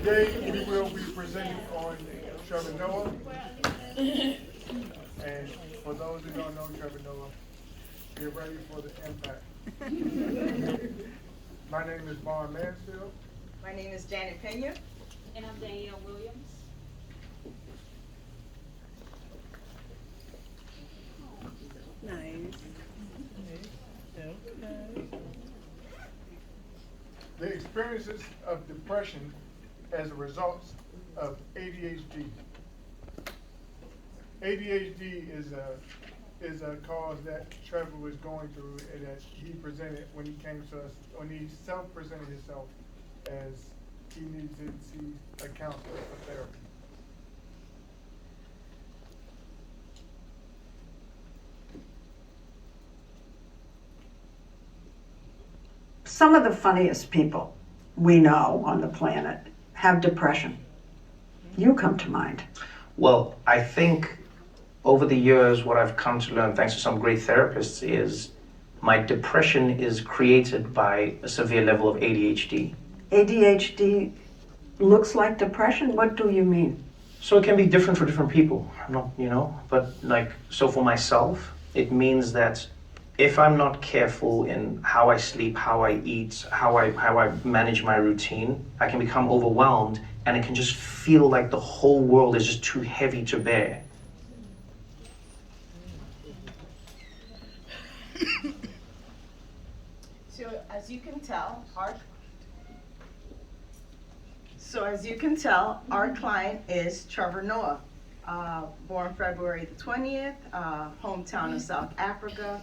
Today we will be presenting on Trevor Noah. And for those who don't know Trevor Noah, get ready for the impact. My name is Vaughn Mansfield. My name is Janet Pena. And I'm Danielle Williams. Nice. The experiences of depression as a result of ADHD. ADHD is a cause that Trevor was going through and that he presented when he came to us, when he self-presented himself as he needed to see a counselor for therapy. Some of the funniest people we know on the planet have depression. You come to mind. Well, I think over the years, what I've come to learn, thanks to some great therapists, is my depression is created by a severe level of ADHD. ADHD looks like depression? What do you mean? So it can be different for different people, but so for myself, it means that if I'm not careful in how I sleep, how I eat, how I manage my routine, I can become overwhelmed and it can just feel like the whole world is just too heavy to bear. So as you can tell, our client is Trevor Noah, born February the 20th, hometown of South Africa.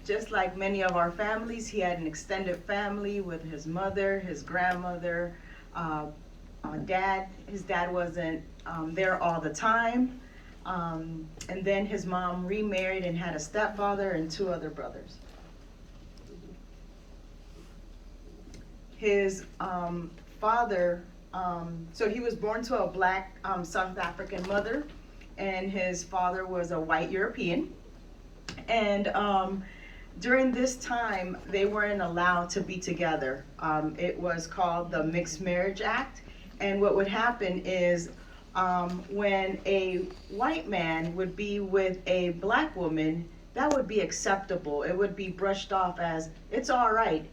Just like many of our families, he had an extended family with his mother, his grandmother, dad. His dad wasn't there all the time. And then his mom remarried and had a stepfather and two other brothers. His father, so he was born to a black South African mother, and his father was a white European. And during this time, they weren't allowed to be together. It was called the Mixed Marriage Act. And what would happen is when a white man would be with a black woman, that would be acceptable. It would be brushed off as, it's all right,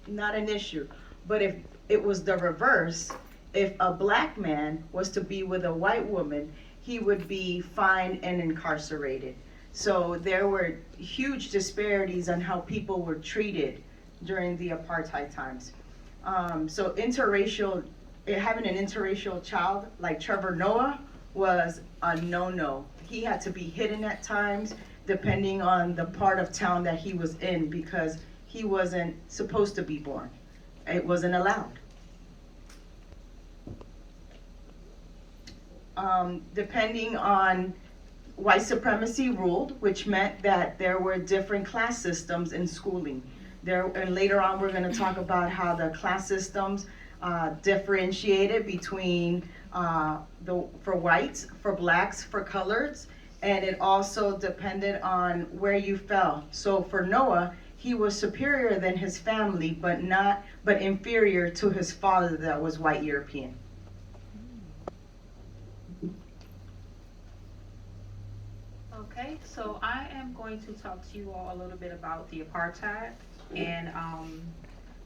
not an issue. But if it was the reverse, if a black man was to be with a white woman, he would be fined and incarcerated. So there were huge disparities on how people were treated during the apartheid times. So having an interracial child like Trevor Noah was a no-no. He had to be hidden at times depending on the part of town that he was in because he wasn't supposed to be born. It wasn't allowed. Depending on white supremacy ruled, which meant that there were different class systems in schooling. And later on, we're going to talk about how the class systems differentiated between for whites, for blacks, for coloreds, and it also depended on where you fell. So for Noah, he was superior than his family, but inferior to his father that was white European. Okay, so I am going to talk to you all a little bit about the apartheid and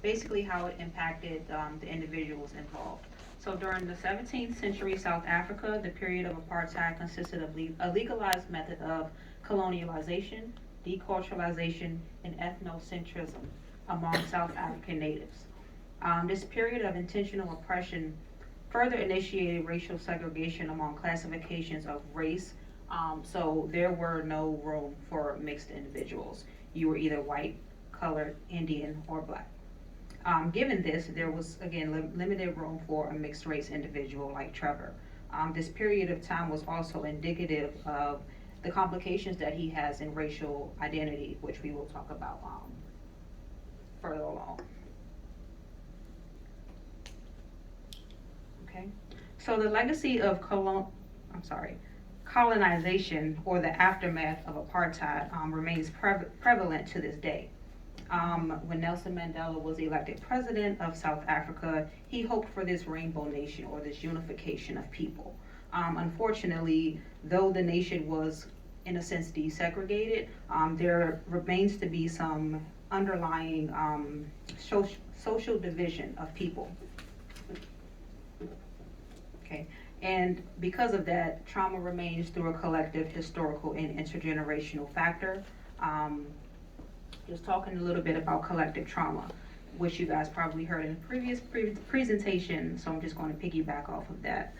basically how it impacted the individuals involved. So during the 17th century South Africa, the period of apartheid consisted of a legalized method of colonialization, deculturalization, and ethnocentrism among South African natives. This period of intentional oppression further initiated racial segregation among classifications of race. So there were no room for mixed individuals. You were either white, colored, Indian, or black. Given this, there was, again, limited room for a mixed race individual like Trevor. This period of time was also indicative of the complications that he has in racial identity, which we will talk about further along. Okay, so the legacy of colonization or the aftermath of apartheid remains prevalent to this day. When Nelson Mandela was elected president of South Africa, he hoped for this rainbow nation or this unification of people. Unfortunately, though the nation was in a sense desegregated, there remains to be some underlying social division of people. Okay, and because of that, trauma remains through a collective historical and intergenerational factor. Just talking a little bit about collective trauma, which you guys probably heard in a previous presentation, so I'm just going to piggyback off of that.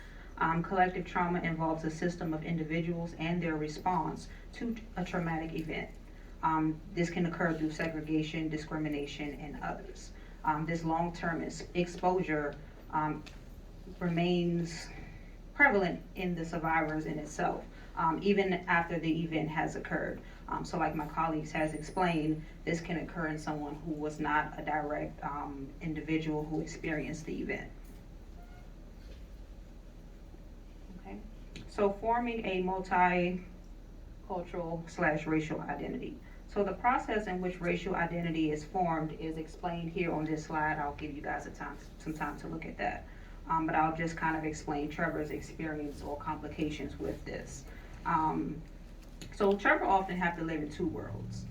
Collective trauma involves a system of individuals and their response to a traumatic event. This can occur through segregation, discrimination, and others. This long-term exposure remains prevalent in the survivors in itself, even after the event has occurred. So like my colleagues has explained, this can occur in someone who was not a direct individual who experienced the event. Okay, so forming a multicultural/racial identity. So the process in which racial identity is formed is explained here on this slide. I'll give you guys some time to look at that. But I'll just kind of explain Trevor's experience or complications with this. So Trevor often had to live in two worlds.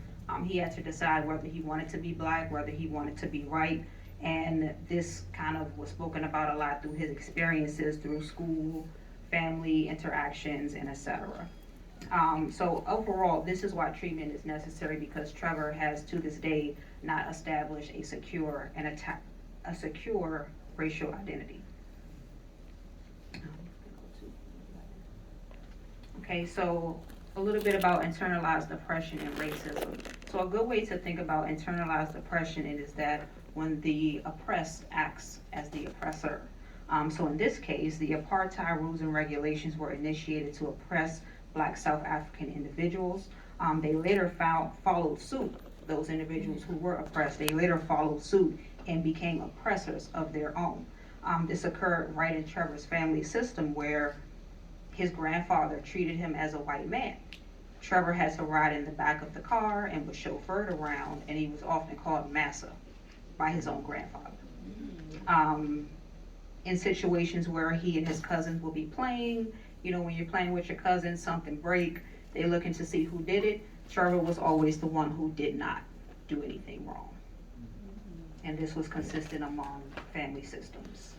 He had to decide whether he wanted to be black, whether he wanted to be white, and this kind of was spoken about a lot through his experiences through school, family interactions, and etc. So overall, this is why treatment is necessary, because Trevor has to this day not established a secure racial identity. Okay, so a little bit about internalized depression and racism. So a good way to think about internalized depression is that when the oppressed acts as the oppressor. So in this case, the apartheid rules and regulations were initiated to oppress Black South African individuals. They later followed suit. Those individuals who were oppressed, they later followed suit and became oppressors of their own. This occurred right in Trevor's family system, where his grandfather treated him as a white man. Trevor had to ride in the back of the car and was chauffeured around, and he was often called Massa by his own grandfather. In situations where he and his cousins will be playing, when you're playing with your cousins, something break, they looking to see who did it. Trevor was always the one who did not do anything wrong. And this was consistent among family systems.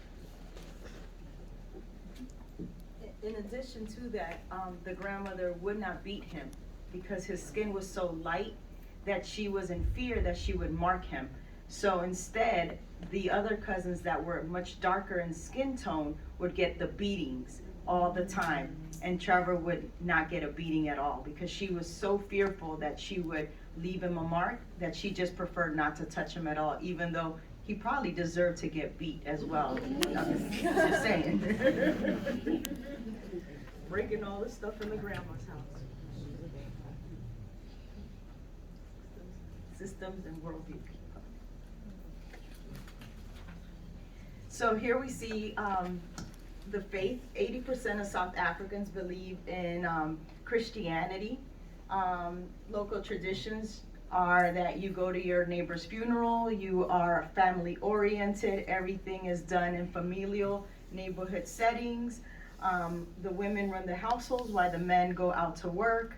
In addition to that, the grandmother would not beat him because his skin was so light that she was in fear that she would mark him. So instead, the other cousins that were much darker in skin tone would get the beatings all the time. And Trevor would not get a beating at all because she was so fearful that she would leave him a mark that she just preferred not to touch him at all, even though he probably deserved to get beat as well. I'm just saying. Breaking all the stuff in the grandma's house. Systems and worldview. So here we see the faith. 80% of South Africans believe in Christianity. Local traditions are that you go to your neighbor's funeral, you are family oriented, everything is done in familial neighborhood settings. The women run the households while the men go out to work.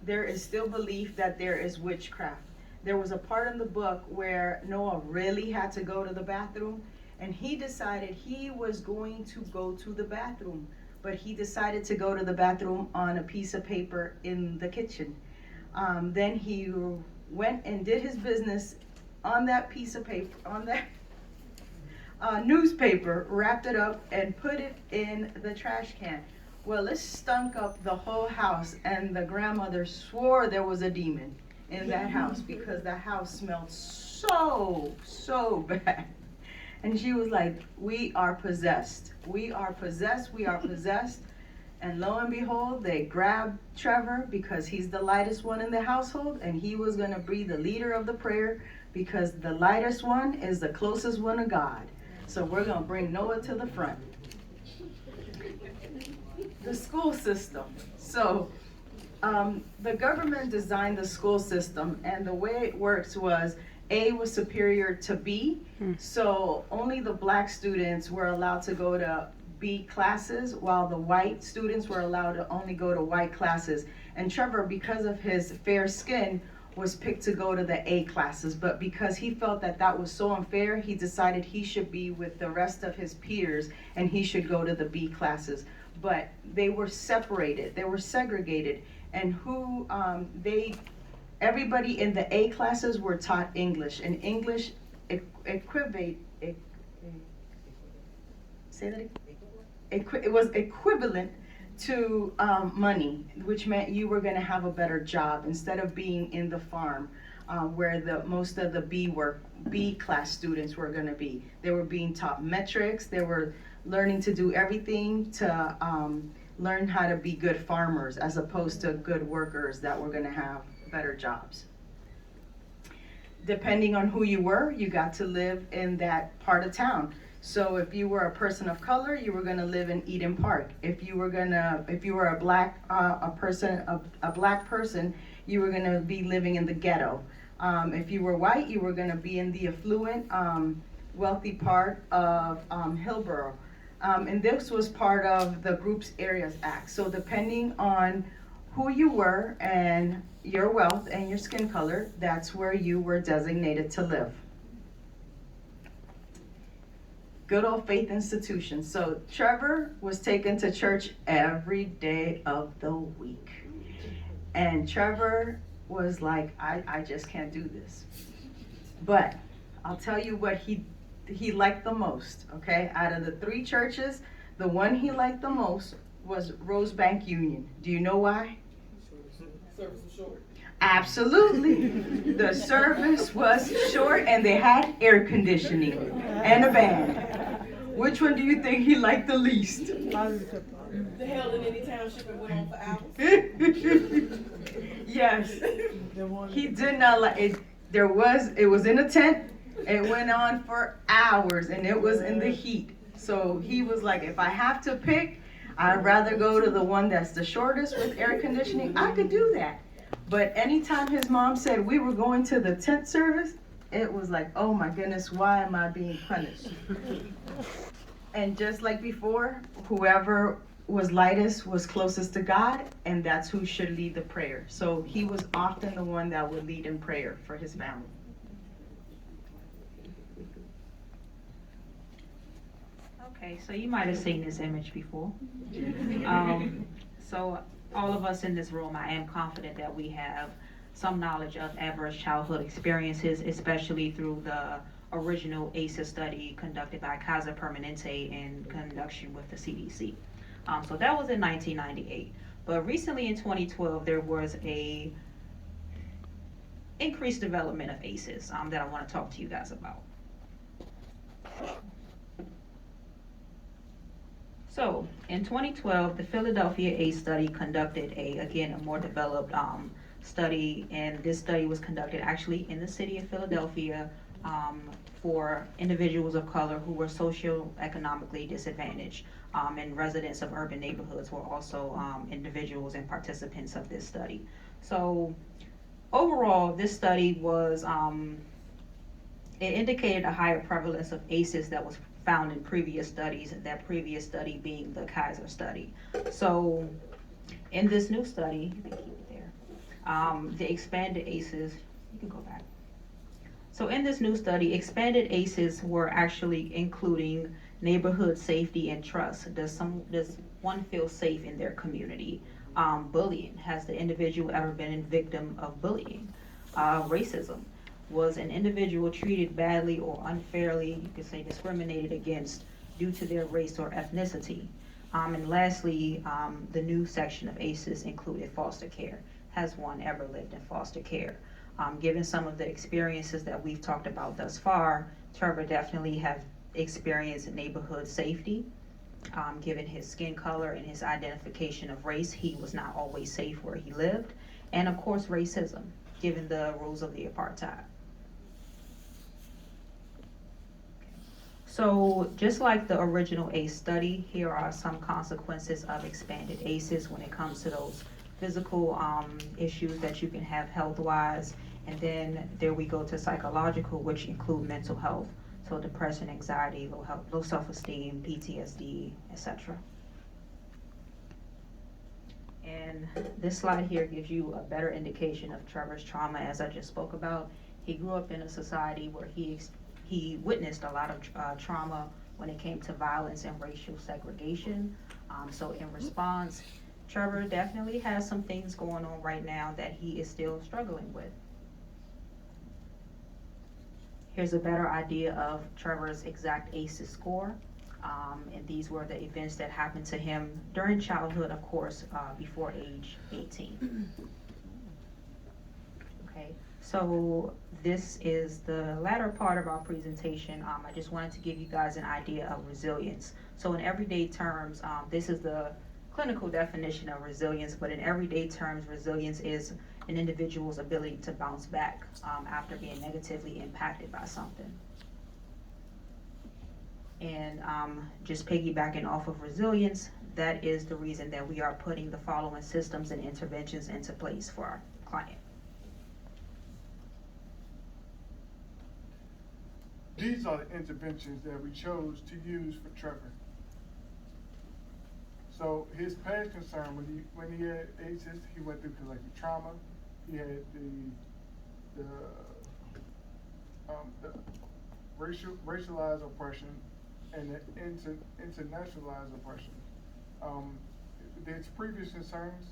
There is still belief that there is witchcraft. There was a part in the book where Noah really had to go to the bathroom, and he decided he was going to go to the bathroom, but he decided to go to the bathroom on a piece of paper in the kitchen. Then he went and did his business on that piece of paper, on that newspaper, wrapped it up and put it in the trash can. Well, it stunk up the whole house, and the grandmother swore there was a demon in that house because the house smelled so bad. And she was like, we are possessed. We are possessed. We are possessed. And lo and behold, they grabbed Trevor because he's the lightest one in the household, and he was going to be the leader of the prayer because the lightest one is the closest one to God. So we're going to bring Noah to the front. The school system. So The government designed the school system, and the way it works was A was superior to B, so only the black students were allowed to go to B classes, while the white students were allowed to only go to white classes. And Trevor, because of his fair skin, was picked to go to the A classes, but because he felt that that was so unfair, he decided he should be with the rest of his peers and he should go to the B classes. But they were separated, they were segregated, and everybody in the A classes were taught English, and English it was equivalent to money, which meant you were going to have a better job instead of being in the farm, where most of the B class students were going to be. They were being taught metrics. They were learning to do everything to learn how to be good farmers, as opposed to good workers that were going to have better jobs. Depending on who you were, you got to live in that part of town. So if you were a person of color, you were going to live in Eden Park. If you were a black person, you were going to be living in the ghetto. If you were white, you were going to be in the affluent, wealthy part of Hillborough. And this was part of the Groups Areas Act. So depending on who you were and your wealth and your skin color, that's where you were designated to live. Good old faith institutions. So Trevor was taken to church every day of the week. And Trevor was like, I just can't do this. But I'll tell you what he liked the most, okay? Out of the 3 churches, the one he liked the most was Rosebank Union. Do you know why? Service was short. Absolutely. The service was short and they had air conditioning and a band. Which one do you think he liked the least? The hell in any township and went on for hours. Yes. He did not like it. It was in a tent. It went on for hours and it was in the heat. So he was like, if I have to pick, I'd rather go to the one that's the shortest with air conditioning. I could do that. But anytime his mom said we were going to the tent service, it was like, oh my goodness, why am I being punished? And just like before, whoever was lightest was closest to God, and that's who should lead the prayer. So he was often the one that would lead in prayer for his family. Okay, so you might have seen this image before. So all of us in this room, I am confident that we have some knowledge of adverse childhood experiences, especially through the original ACEs study conducted by Kaiser Permanente in conjunction with the CDC. So that was in 1998. But recently in 2012, there was a increased development of ACEs that I want to talk to you guys about. So in 2012, the Philadelphia ACE study conducted a more developed study, and this study was conducted actually in the city of Philadelphia for individuals of color who were socioeconomically disadvantaged, and residents of urban neighborhoods were also individuals and participants of this study. So overall, this study was, it indicated a higher prevalence of ACEs that was found in previous studies, and that previous study being the Kaiser study. So in this new study, you can keep it there, the expanded ACEs, you can go back. So in this new study, expanded ACEs were actually including neighborhood safety and trust. Does one feel safe in their community? Bullying, has the individual ever been a victim of bullying? Racism, was an individual treated badly or unfairly, you could say discriminated against, due to their race or ethnicity? And lastly, the new section of ACEs included foster care. Has one ever lived in foster care? Given some of the experiences that we've talked about thus far, Trevor definitely have experienced neighborhood safety. Given his skin color and his identification of race, he was not always safe where he lived. And of course, racism, given the rules of the apartheid. So just like the original ACE study, here are some consequences of expanded ACEs when it comes to those physical issues that you can have health-wise, and then there we go to psychological, which include mental health. So depression, anxiety, low self-esteem, PTSD, etc. And this slide here gives you a better indication of Trevor's trauma, as I just spoke about. He grew up in a society where he witnessed a lot of trauma when it came to violence and racial segregation. So in response, Trevor definitely has some things going on right now that he is still struggling with. Here's a better idea of Trevor's exact ACEs score. And these were the events that happened to him during childhood, of course, before age 18. Okay, so this is the latter part of our presentation. I just wanted to give you guys an idea of resilience. So in everyday terms, this is the clinical definition of resilience, but in everyday terms, resilience is an individual's ability to bounce back after being negatively impacted by something. And just piggybacking off of resilience, that is the reason that we are putting the following systems and interventions into place for our client. These are the interventions that we chose to use for Trevor. So his past concern, when he had ACEs, he went through collective trauma. He had the racialized oppression and the internationalized oppression. His previous concerns,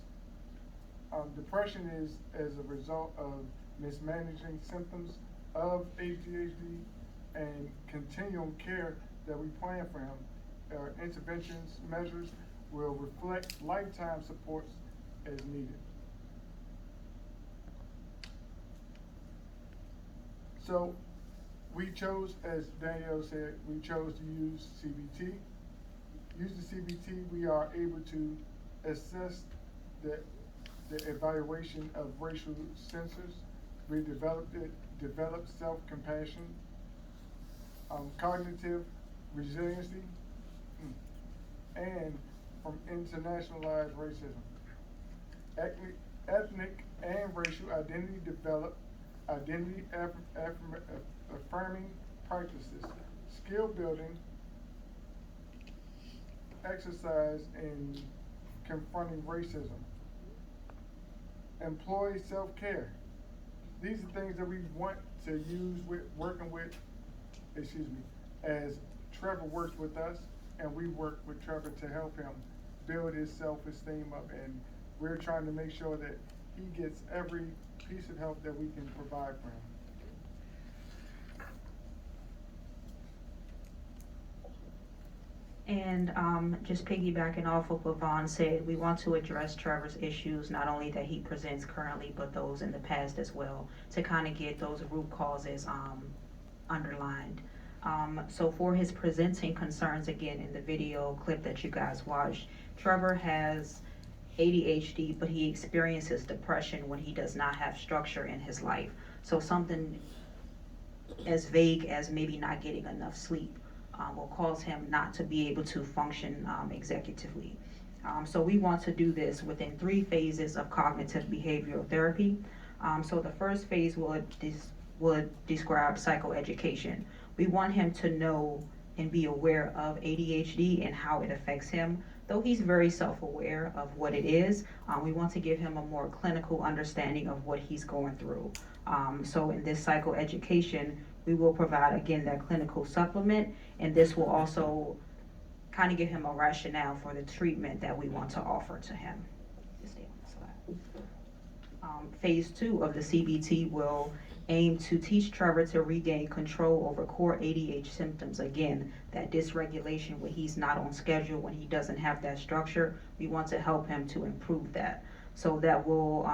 depression is as a result of mismanaging symptoms of ADHD, and continuum care that we plan for him. Our interventions measures will reflect lifetime supports as needed. So we chose, as Danielle said, we chose to use CBT. Use the CBT, we are able to assess the evaluation of racial sensors. We developed self-compassion, cognitive resiliency, and from internationalized racism. Ethnic and racial identity developed, identity affirming practices, skill building, exercise in confronting racism, employee self-care. These are things that we want to use with as Trevor works with us, and we work with Trevor to help him build his self-esteem up, and we're trying to make sure that he gets every piece of help that we can provide for him. And just piggybacking off of what Vaughn said, we want to address Trevor's issues, not only that he presents currently, but those in the past as well, to kind of get those root causes underlined. So for his presenting concerns, again, in the video clip that you guys watched, Trevor has ADHD, but he experiences depression when he does not have structure in his life. So something as vague as maybe not getting enough sleep will cause him not to be able to function executively. So we want to do this within 3 phases of cognitive behavioral therapy. So the first phase would describe psychoeducation. We want him to know and be aware of ADHD and how it affects him. Though he's very self-aware of what it is, we want to give him a more clinical understanding of what he's going through. So in this psychoeducation, we will provide, again, that clinical supplement, and this will also kind of give him a rationale for the treatment that we want to offer to him. Just stay on the slide. Phase 2 of the CBT will aim to teach Trevor to regain control over core ADHD symptoms. Again, that dysregulation when he's not on schedule, when he doesn't have that structure, we want to help him to improve that. So that will,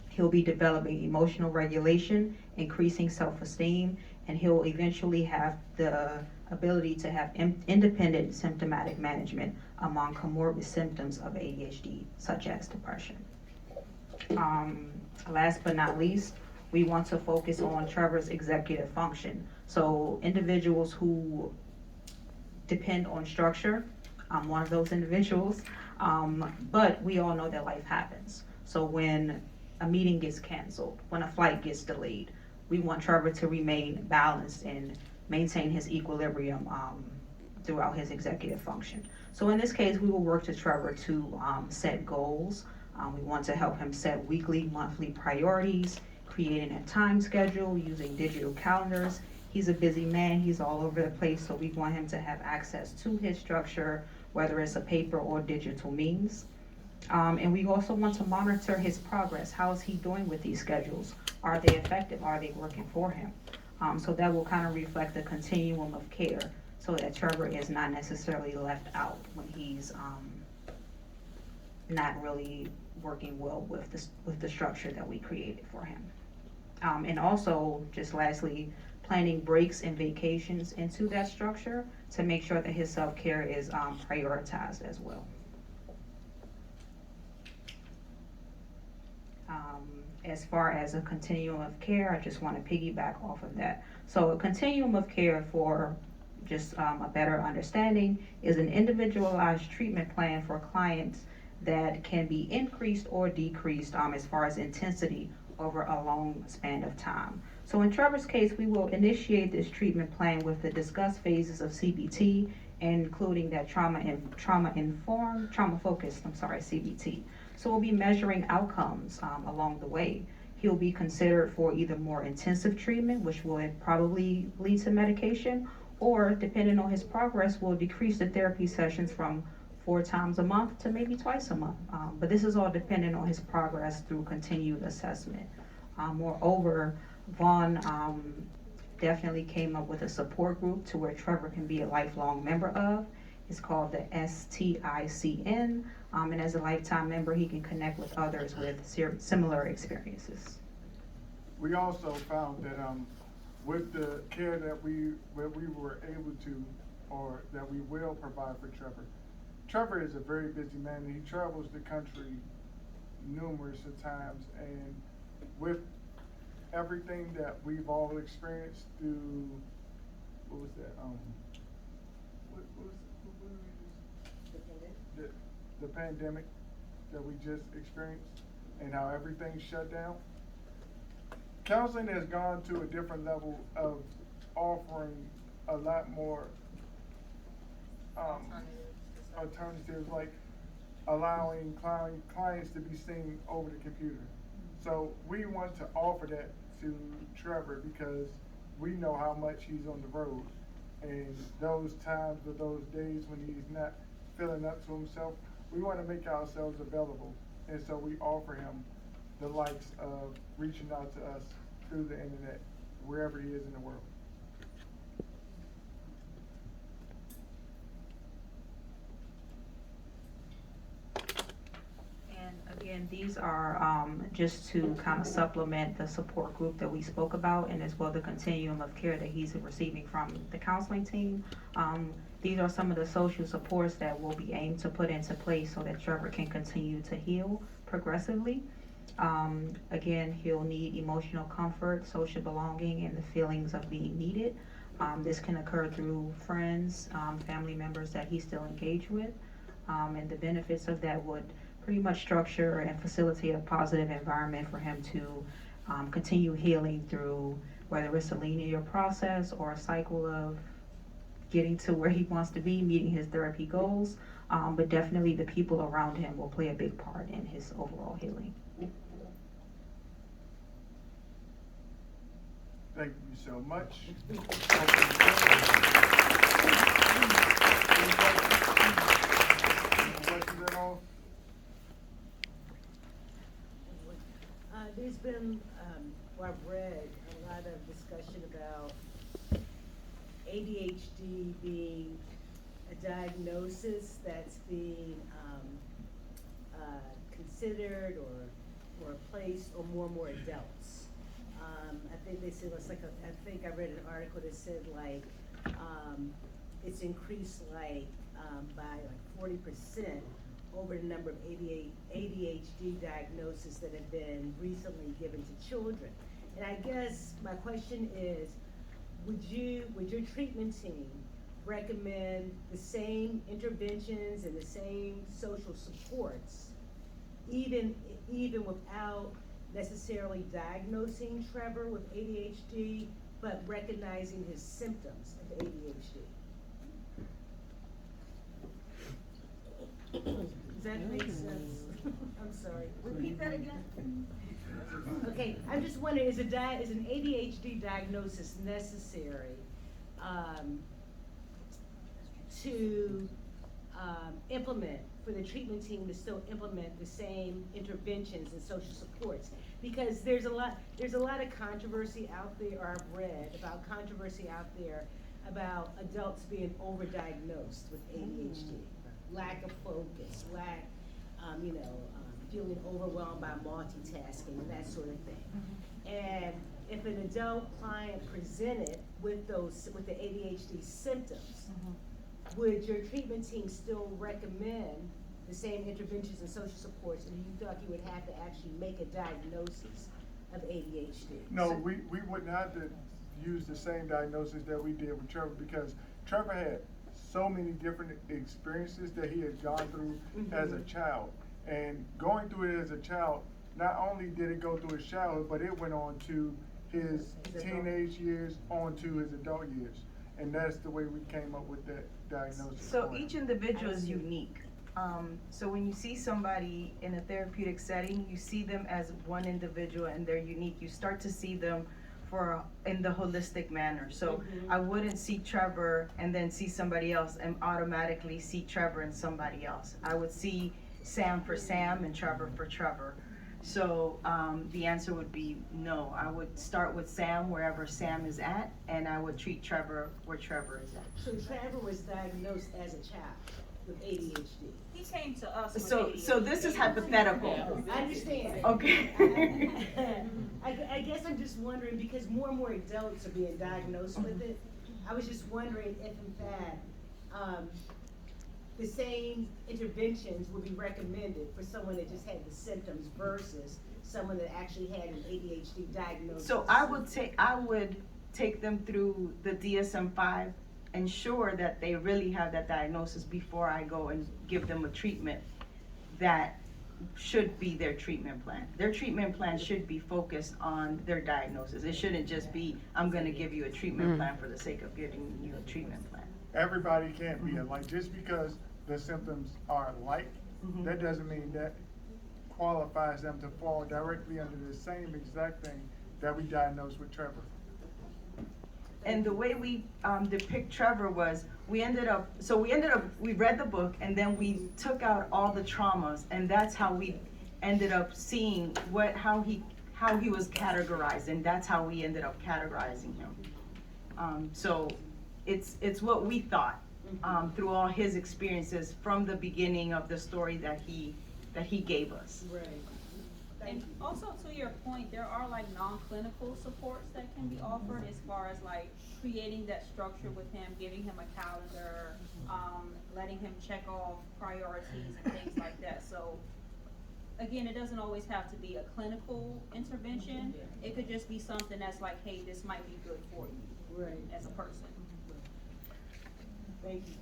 he'll be developing emotional regulation, increasing self-esteem, and he'll eventually have the ability to have independent symptomatic management among comorbid symptoms of ADHD, such as depression. Last but not least, we want to focus on Trevor's executive function. So individuals who depend on structure, I'm one of those individuals, But we all know that life happens. So when a meeting gets canceled, when a flight gets delayed, we want Trevor to remain balanced and maintain his equilibrium throughout his executive function. So in this case, we will work to Trevor to set goals. We want to help him set weekly, monthly priorities, creating a time schedule using digital calendars. He's a busy man, he's all over the place, so we want him to have access to his structure, whether it's a paper or digital means. And we also want to monitor his progress. How is he doing with these schedules? Are they effective? Are they working for him? So that will kind of reflect the continuum of care so that Trevor is not necessarily left out when he's not really working well with the structure that we created for him. And also, just lastly, planning breaks and vacations into that structure to make sure that his self-care is prioritized as well. As far as a continuum of care, I just want to piggyback off of that. So a continuum of care, for just a better understanding, is an individualized treatment plan for clients that can be increased or decreased as far as intensity over a long span of time. So in Trevor's case, we will initiate this treatment plan with the discussed phases of CBT, including that trauma-focused CBT. So we'll be measuring outcomes along the way. He'll be considered for either more intensive treatment, which will probably lead to medication, or depending on his progress, we'll decrease the therapy sessions from 4 times a month to maybe twice a month. But this is all dependent on his progress through continued assessment. Moreover, Vaughn definitely came up with a support group to where Trevor can be a lifelong member of. It's called the STICN, and as a lifetime member, he can connect with others with similar experiences. We also found that with the care that we were able to, or that we will provide for Trevor, Trevor is a very busy man, and he travels the country numerous of times, and with everything that we've all experienced through, what was that, the pandemic that we just experienced, and how everything shut down. Counseling has gone to a different level of offering a lot more alternatives, like allowing clients to be seen over the computer. So we want to offer that to Trevor because we know how much he's on the road, and those times or those days when he's not feeling up to himself, we want to make ourselves available, and so we offer him the likes of reaching out to us through the internet, wherever he is in the world. And again, these are just to kind of supplement the support group that we spoke about, and as well the continuum of care that he's receiving from the counseling team. These are some of the social supports that will be aimed to put into place so that Trevor can continue to heal progressively. Again, he'll need emotional comfort, social belonging, and the feelings of being needed. This can occur through friends, family members that he's still engaged with, and the benefits of that would pretty much structure and facilitate a positive environment for him to continue healing through, whether it's a linear process or a cycle of getting to where he wants to be, meeting his therapy goals, but definitely the people around him will play a big part in his overall healing. Thank you so much. Any questions at all? There's been, or I've read a lot of discussion about ADHD being a diagnosis that's being considered or placed on more and more adults. I think they said it's like I think I read an article that said like it's increased like by like 40% over the number of ADHD diagnoses that have been recently given to children. And I guess my question is, would your treatment team recommend the same interventions and the same social supports, even without necessarily diagnosing Trevor with ADHD, but recognizing his symptoms of ADHD. Does that make sense? I'm sorry. Repeat that again. Okay, I'm just wondering, is an ADHD diagnosis necessary to implement, for the treatment team to still implement the same interventions and social supports? Because there's a lot of controversy out there, or I've read about controversy out there about adults being overdiagnosed with ADHD, lack of focus, feeling overwhelmed by multitasking and that sort of thing. And if an adult client presented with the ADHD symptoms, would your treatment team still recommend the same interventions and social supports, and you thought you would have to actually make a diagnosis of ADHD? No, we wouldn't have to use the same diagnosis that we did with Trevor, because Trevor had so many different experiences that he had gone through as a child. And going through it as a child, not only did it go through his childhood, but it went on to his teenage years, on to his adult years. And that's the way we came up with that diagnosis. So each individual is unique. So when you see somebody in a therapeutic setting, you see them as one individual and they're unique. You start to see them in the holistic manner. So I wouldn't see Trevor and then see somebody else and automatically see Trevor and somebody else. I would see Sam for Sam and Trevor for Trevor. So the answer would be no. I would start with Sam wherever Sam is at, and I would treat Trevor where Trevor is at. So Trevor was diagnosed as a child with ADHD. He came to us with So ADHD. this is hypothetical. I understand. Okay. I guess I'm just wondering, because more and more adults are being diagnosed with it, I was just wondering if in fact, the same interventions would be recommended for someone that just had the symptoms versus someone that actually had an ADHD diagnosis. So I would take them through the DSM-5, ensure that they really have that diagnosis before I go and give them a treatment that should be their treatment plan. Their treatment plan should be focused on their diagnosis. It shouldn't just be, I'm gonna give you a treatment plan for the sake of giving you a treatment plan. Everybody can't be alike. Just because the symptoms are alike, that doesn't mean that qualifies them to fall directly under the same exact thing that we diagnosed with Trevor. And the way we depict Trevor was, we read the book and then we took out all the traumas, and that's how we ended up seeing how he was categorized, and that's how we ended up categorizing him. So it's what we thought through all his experiences from the beginning of the story that he gave us. Right. And also to your point, there are like non-clinical supports that can be offered as far as like creating that structure with him, giving him a calendar, letting him check off priorities and things like that. So again, it doesn't always have to be a clinical intervention. It could just be something that's like, hey, this might be good for you as a person. Thank you.